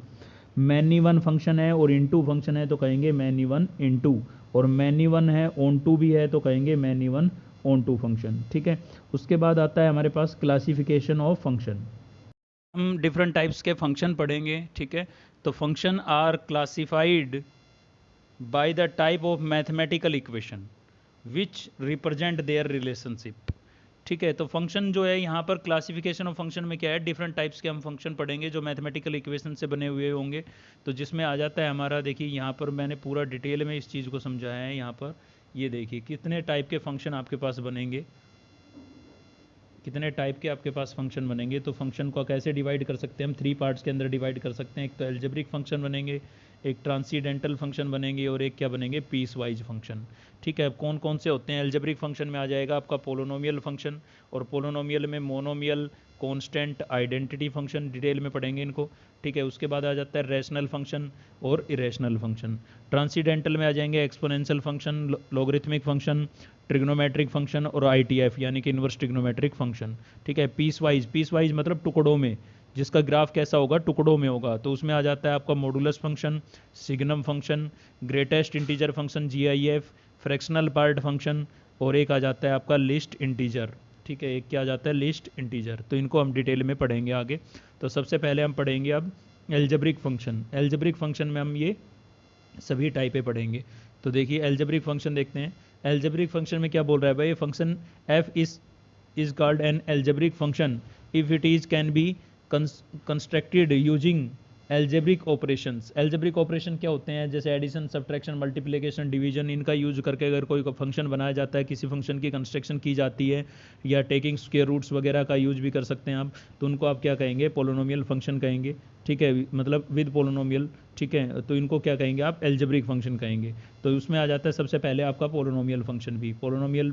मैनी वन फंक्शन है और इनटू फंक्शन है तो कहेंगे मैनी वन इनटू, और मैनी वन है ऑन टू भी है तो कहेंगे many one onto function, ठीक है। उसके बाद आता है हमारे पास क्लासिफिकेशन ऑफ फंक्शन। हम डिफरेंट टाइप्स के फंक्शन पढ़ेंगे, ठीक है। तो function are classified by the type of mathematical equation which represent their relationship, ठीक है। तो फंक्शन जो है यहाँ पर क्लासिफिकेशन ऑफ फंक्शन में क्या है, डिफरेंट टाइप्स के हम फंक्शन पढ़ेंगे जो मैथमेटिकल इक्वेशन से बने हुए होंगे। तो जिसमें आ जाता है हमारा, देखिए यहाँ पर मैंने पूरा डिटेल में इस चीज़ को समझाया है। यहाँ पर ये देखिए कितने टाइप के फंक्शन आपके पास बनेंगे, कितने टाइप के आपके पास फंक्शन बनेंगे। तो फंक्शन को कैसे डिवाइड कर सकते हैं हम, 3 पार्ट्स के अंदर डिवाइड कर सकते हैं। एक तो एल्जेब्रिक फंक्शन बनेंगे, एक ट्रांसीडेंटल फंक्शन बनेंगे, और एक क्या बनेंगे, पीस वाइज फंक्शन, ठीक है। अब कौन कौन से होते हैं, एल्जेब्रिक फंक्शन में आ जाएगा आपका पोलोनोमियल फंक्शन, और पोलोनोमियल में monomial, constant, identity function, detail में पढ़ेंगे इनको, ठीक है। उसके बाद आ जाता है रैशनल फंक्शन और इरेशनल फंक्शन। ट्रांसीडेंटल में आ जाएंगे exponential function, logarithmic function, trigonometric function और आईटीएफ यानी कि इन्वर्स ट्रिग्नोमेट्रिक फंक्शन, ठीक है। पीस वाइज मतलब टुकड़ों में, जिसका ग्राफ कैसा होगा, टुकड़ों में होगा, तो उसमें आ जाता है आपका modulus function, signum function, greatest integer function GIF, fractional part function, और एक आ जाता है आपका लिस्ट इंटीजर, ठीक है। एक क्या आ जाता है, लिस्ट इंटीजर। तो इनको हम डिटेल में पढ़ेंगे आगे। तो सबसे पहले हम पढ़ेंगे अब एल्जेब्रिक फंक्शन। एल्जेब्रिक फंक्शन में हम ये सभी टाइपें पढ़ेंगे। तो देखिए एल्जेब्रिक फंक्शन देखते हैं। एल्जेब्रिक फंक्शन में क्या बोल रहा है भाई, function F is called an algebraic function if it is can be constructed using algebraic operations. Algebraic operation क्या होते हैं, जैसे एडिशन, सब्ट्रैक्शन, मल्टीप्लिकेशन, डिवीजन, इनका यूज करके अगर कोई फंक्शन बनाया जाता है, किसी फंक्शन की कंस्ट्रक्शन की जाती है, या टेकिंग स्क्वायर रूट्स वगैरह का यूज भी कर सकते हैं आप, तो उनको आप क्या कहेंगे, पोलोनोमियल फंक्शन कहेंगे, ठीक है, मतलब विद पोलोनोमियल, ठीक है। तो इनको क्या कहेंगे आप, एल्जेब्रिक फंक्शन कहेंगे। तो उसमें आ जाता है सबसे पहले आपका पोलोनोमियल फंक्शन भी। पोलोनोमियल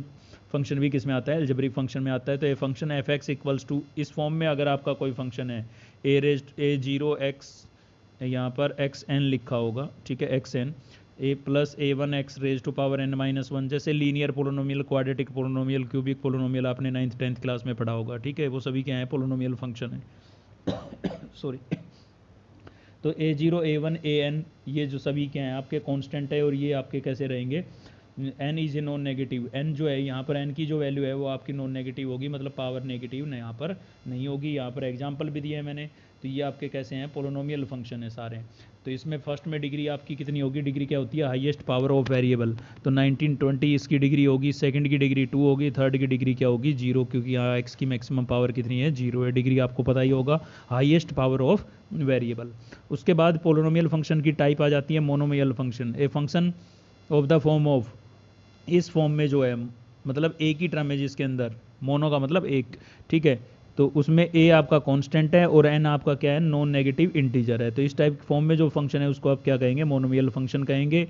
फंक्शन भी किस में आता है, एल्जेब्रिक फंक्शन में आता है। तो ये function F x equals to, इस फॉर्म में अगर आपका कोई फंक्शन है, a0 x, यहाँ पर एक्स एन लिखा होगा, ठीक है, x n, a plus a one x raise to power n minus one, जैसे linear polynomial, quadratic polynomial, cubic polynomial आपने 9th 10th क्लास में पढ़ा होगा, ठीक है। वो सभी क्या है, पोलोनोमियल फंक्शन है सॉरी। तो a0 a1 an ये जो सभी क्या हैं आपके कांस्टेंट है, और ये आपके कैसे रहेंगे, n is a non negative. n जो है यहाँ पर n की जो वैल्यू है वो आपकी नॉन नेगेटिव होगी, मतलब पावर नेगेटिव यहाँ पर नहीं होगी। यहाँ पर एग्जांपल भी दिए है मैंने। तो ये आपके कैसे हैं, पोलोनोमियल फंक्शन है सारे। तो इसमें फर्स्ट में डिग्री आपकी कितनी होगी, डिग्री क्या होती है, हाईएस्ट पावर ऑफ वेरिएबल, तो 1920 इसकी डिग्री होगी, सेकंड की डिग्री 2 होगी, थर्ड की डिग्री क्या होगी, 0, क्योंकि यहाँ x की मैक्सिमम पावर कितनी है, 0 है। डिग्री आपको पता ही होगा, हाईएस्ट पावर ऑफ वेरिएबल। उसके बाद पोलोनोमियल फंक्शन की टाइप आ जाती है monomial function. A function of the form of, इस फॉर्म में जो है मतलब एक ही टर्म है जिसके अंदर, मोनो का मतलब एक, ठीक है। तो उसमें a आपका कांस्टेंट है और n आपका क्या है, नॉन नेगेटिव इंटीजर है। तो इस टाइप फॉर्म में जो फंक्शन है उसको आप क्या कहेंगे, मोनोमियल फंक्शन कहेंगे।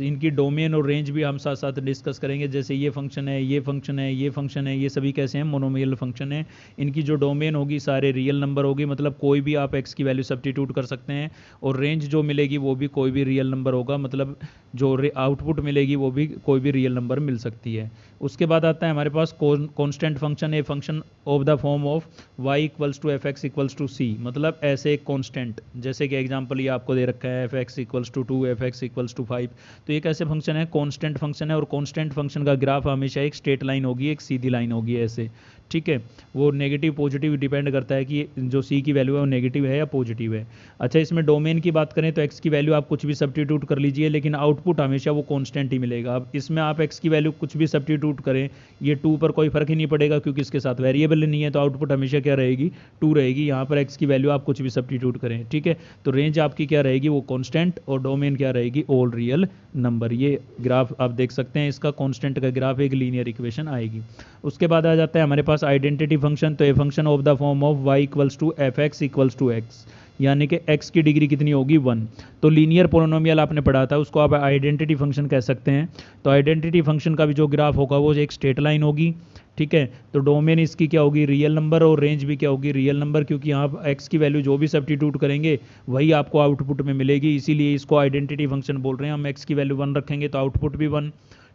इनकी डोमेन और रेंज भी हम साथ साथ डिस्कस करेंगे, जैसे ये फंक्शन है, ये फंक्शन है, ये फंक्शन है, ये सभी कैसे हैं, मोनोमियल फंक्शन है। इनकी जो डोमेन होगी सारे रियल नंबर होगी, मतलब कोई भी आप x की वैल्यू सब्स्टिट्यूट कर सकते हैं, और रेंज जो मिलेगी वो भी कोई भी रियल नंबर होगा, मतलब जो आउटपुट मिलेगी वो भी कोई भी रियल नंबर मिल सकती है। उसके बाद आता है हमारे पास constant function, a function of the form of y equals to F x equals to c, मतलब ऐसे एक कांस्टेंट, जैसे कि एग्जांपल ये आपको दे रखा है F x equals to 2, F x equals to 5। तो ये कैसे फंक्शन है, कांस्टेंट फंक्शन है, और कांस्टेंट फंक्शन का ग्राफ हमेशा एक स्ट्रेट लाइन होगी, एक सीधी लाइन होगी ऐसे, ठीक है। वो नेगेटिव पॉजिटिव डिपेंड करता है कि जो सी की वैल्यू है वो नेगेटिव है या पॉजिटिव है। अच्छा, इसमें डोमेन की बात करें तो एक्स की वैल्यू आप कुछ भी सब्स्टिट्यूट कर लीजिए, लेकिन आउटपुट हमेशा वो कांस्टेंट ही मिलेगा। अब इसमें आप एक्स की वैल्यू कुछ भी सब्स्टिट्यूट करें, ये 2 पर कोई फर्क ही नहीं पड़ेगा क्योंकि इसके साथ वेरिएबल नहीं है, तो आउटपुट हमेशा क्या रहेगी, 2 रहेगी। यहाँ पर एक्स की वैल्यू आप कुछ भी सब्स्टिट्यूट करें, ठीक है। तो रेंज आपकी क्या रहेगी, वो कांस्टेंट, और डोमेन क्या रहेगी, ऑल रियल नंबर। ये ग्राफ आप देख सकते हैं, इसका कांस्टेंट का ग्राफ एक लीनियर इक्वेशन आएगी। उसके बाद आ जाता है हमारे पास आइडेंटिटी फंक्शन। तो a function of the form of y equals to F x equals to X, यानी कि x की डिग्री कितनी होगी, 1। तो लीनियर पोलिनोमियल आपने पढ़ा था, उसको आप आइडेंटिटी फंक्शन कह सकते हैं। तो आइडेंटिटी फंक्शन का भी जो ग्राफ होगा वो एक स्ट्रेट लाइन होगी, ठीक है। तो डोमेन इसकी क्या होगी, रियल नंबर, और रेंज भी क्या होगी, रियल नंबर, क्योंकि यहाँ x की वैल्यू जो भी सब्स्टिट्यूट करेंगे वही आपको आउटपुट में मिलेगी, इसीलिए इसको आइडेंटिटी फंक्शन बोल रहे हैं। हम x की वैल्यू 1 रखेंगे तो आउटपुट भी 1,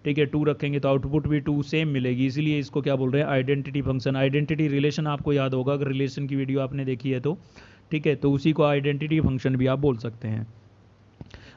ठीक है, 2 रखेंगे तो आउटपुट भी 2 सेम मिलेगी, इसीलिए इसको क्या बोल रहे हैं, आइडेंटिटी फंक्शन। आइडेंटिटी रिलेशन आपको याद होगा, अगर रिलेशन की वीडियो आपने देखी है तो, ठीक है। तो उसी को आइडेंटिटी फंक्शन भी आप बोल सकते हैं।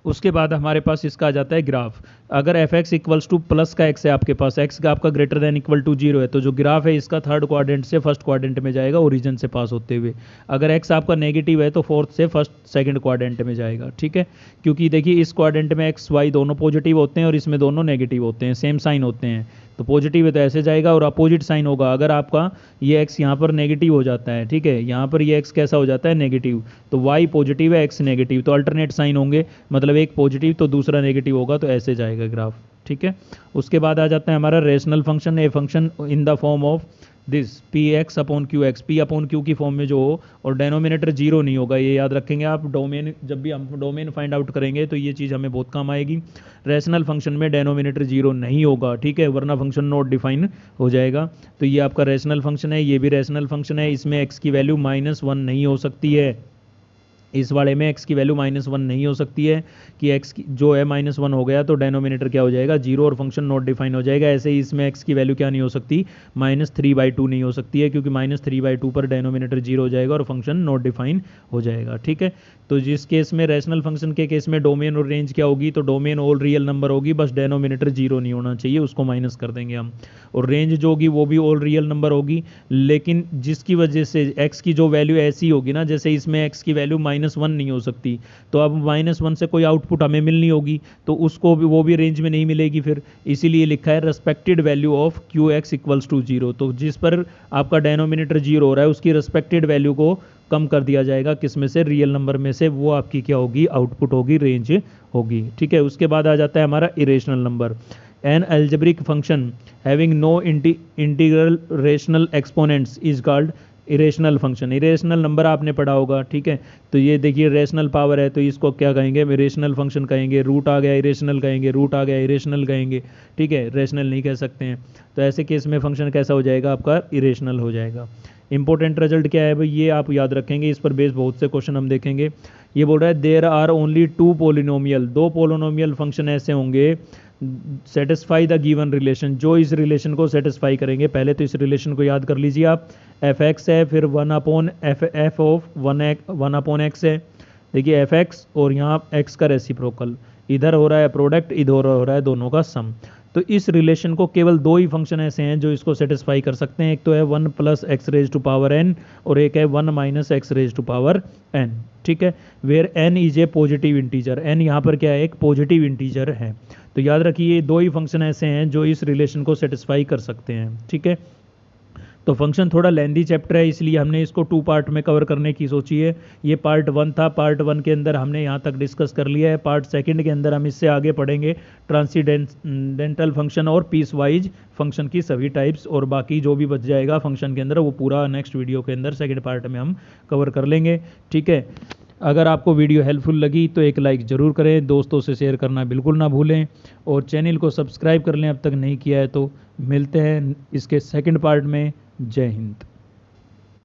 उसके बाद हमारे पास इसका आ जाता है ग्राफ। अगर F x equals to plus का एक्स है आपके पास, एक्स का आपका ग्रेटर देन इक्वल टू 0 है, तो जो ग्राफ है इसका थर्ड क्वाड्रेंट से फर्स्ट क्वाड्रेंट में जाएगा, ओरिजिन से पास होते हुए। अगर एक्स आपका नेगेटिव है तो फोर्थ से फर्स्ट सेकंड क्वाड्रेंट में जाएगा, ठीक है। क्योंकि देखिए इस क्वाड्रेंट में एक्स वाई दोनों पॉजिटिव होते हैं और इसमें दोनों नेगेटिव होते हैं, सेम साइन होते हैं। तो पॉजिटिव है तो ऐसे जाएगा, और अपोजिट साइन होगा अगर आपका ये एक्स यहाँ पर नेगेटिव हो जाता है, ठीक है, यहाँ पर ये एक्स कैसा हो जाता है, नेगेटिव, तो वाई पॉजिटिव है, एक्स नेगेटिव, तो अल्टरनेट साइन होंगे, मतलब एक पॉजिटिव तो दूसरा नेगेटिव होगा, तो ऐसे जाएगा ग्राफ, ठीक है। उसके बाद आ जाता है हमारा rational function. A function in the form of this P x upon Q x, P upon Q की फॉर्म में जो हो, और डेनोमिनेटर 0 नहीं होगा, ये याद रखेंगे आप। डोमेन जब भी हम डोमेन फाइंड आउट करेंगे तो ये चीज़ हमें बहुत काम आएगी। रेशनल फंक्शन में डेनोमिनेटर 0 नहीं होगा, ठीक है, वरना फंक्शन नॉट डिफाइन हो जाएगा। तो ये आपका रेशनल फंक्शन है, ये भी रेशनल फंक्शन है। इसमें एक्स की वैल्यू -1 नहीं हो सकती है, इस वाले में x की वैल्यू -1 नहीं हो सकती है कि x जो है -1 हो गया तो डेनोमिनेटर क्या हो जाएगा, 0, और फंक्शन नॉट डिफाइन हो जाएगा। ऐसे ही इसमें x की वैल्यू क्या नहीं हो सकती, -3/2 नहीं हो सकती है, क्योंकि -3/2 पर डेनोमिनेटर 0 हो जाएगा और फंक्शन नॉट डिफाइन हो जाएगा, ठीक है। तो जिस केस में रेशनल फंक्शन के केस में डोमेन और रेंज क्या होगी, तो डोमेन ऑल रियल नंबर होगी, बस डेनोमिनेटर 0 नहीं होना चाहिए, उसको माइनस कर देंगे हम। और रेंज जो होगी वो भी ऑल रियल नंबर होगी, लेकिन जिसकी वजह से x की जो वैल्यू ऐसी होगी ना, जैसे इसमें x की वैल्यू -1 नहीं हो सकती, तो अब -1 से कोई आउटपुट हमें मिलनी होगी, तो उसको भी वो भी रेंज में नहीं मिलेगी फिर, इसीलिए लिखा है respected value of Q X equals to 0। तो जिस पर आपका डेनोमिनेटर 0 हो रहा है उसकी रेस्पेक्टेड वैल्यू को कम कर दिया जाएगा, किसमें से, रियल नंबर में से, वो आपकी क्या होगी, आउटपुट होगी, रेंज होगी, ठीक है। उसके बाद आ जाता है हमारा irrational number. An algebraic function having no integral rational exponents is called irrational function. Irrational number आपने पढ़ा होगा, ठीक है। तो ये देखिए रेशनल पावर है, तो इसको क्या कहेंगे, इरेशनल फंक्शन कहेंगे। रूट आ गया इरेशनल कहेंगे, रूट आ गया इरेशनल कहेंगे, ठीक है, रेशनल नहीं कह सकते हैं। तो ऐसे केस में फंक्शन कैसा हो जाएगा आपका, इरेशनल हो जाएगा। इंपॉर्टेंट रिजल्ट क्या है भाई, ये आप याद रखेंगे, इस पर बेस बहुत से क्वेश्चन हम देखेंगे। ये बोल रहा है there are only 2 polynomial, 2 polynomial function ऐसे होंगे सेटिस्फाई द गिवन रिलेशन, जो इस रिलेशन को सेटिस्फाई करेंगे। पहले तो इस रिलेशन को याद कर लीजिए आप, एफ एक्स है, फिर 1/f ऑफ 1/x है। देखिए एफ एक्स और यहाँ एक्स का रेसिप्रोकल, इधर हो रहा है प्रोडक्ट, इधर हो रहा है दोनों का सम। तो इस रिलेशन को केवल 2 ही फंक्शन ऐसे हैं जो इसको सेटिस्फाई कर सकते हैं, एक तो है 1 + x⁻n और एक है 1 - x⁻n, ठीक है। Where n is a positive integer, n यहाँ पर क्या है, एक पॉजिटिव इंटीजर है। तो याद रखिए ये 2 ही फंक्शन ऐसे हैं जो इस रिलेशन को सेटिस्फाई कर सकते हैं, ठीक है। तो फंक्शन थोड़ा लेंदी चैप्टर है, इसलिए हमने इसको 2 पार्ट में कवर करने की सोची है। ये पार्ट 1 था, पार्ट 1 के अंदर हमने यहाँ तक डिस्कस कर लिया है। पार्ट 2 के अंदर हम इससे आगे पढ़ेंगे ट्रांसीडेंटल फंक्शन और पीस वाइज फंक्शन की सभी टाइप्स, और बाकी जो भी बच जाएगा फंक्शन के अंदर वो पूरा नेक्स्ट वीडियो के अंदर 2nd पार्ट में हम कवर कर लेंगे, ठीक है। अगर आपको वीडियो हेल्पफुल लगी तो एक लाइक ज़रूर करें, दोस्तों से शेयर करना बिल्कुल ना भूलें, और चैनल को सब्सक्राइब कर लें अब तक नहीं किया है तो। मिलते हैं इसके 2nd पार्ट में। जय हिंद।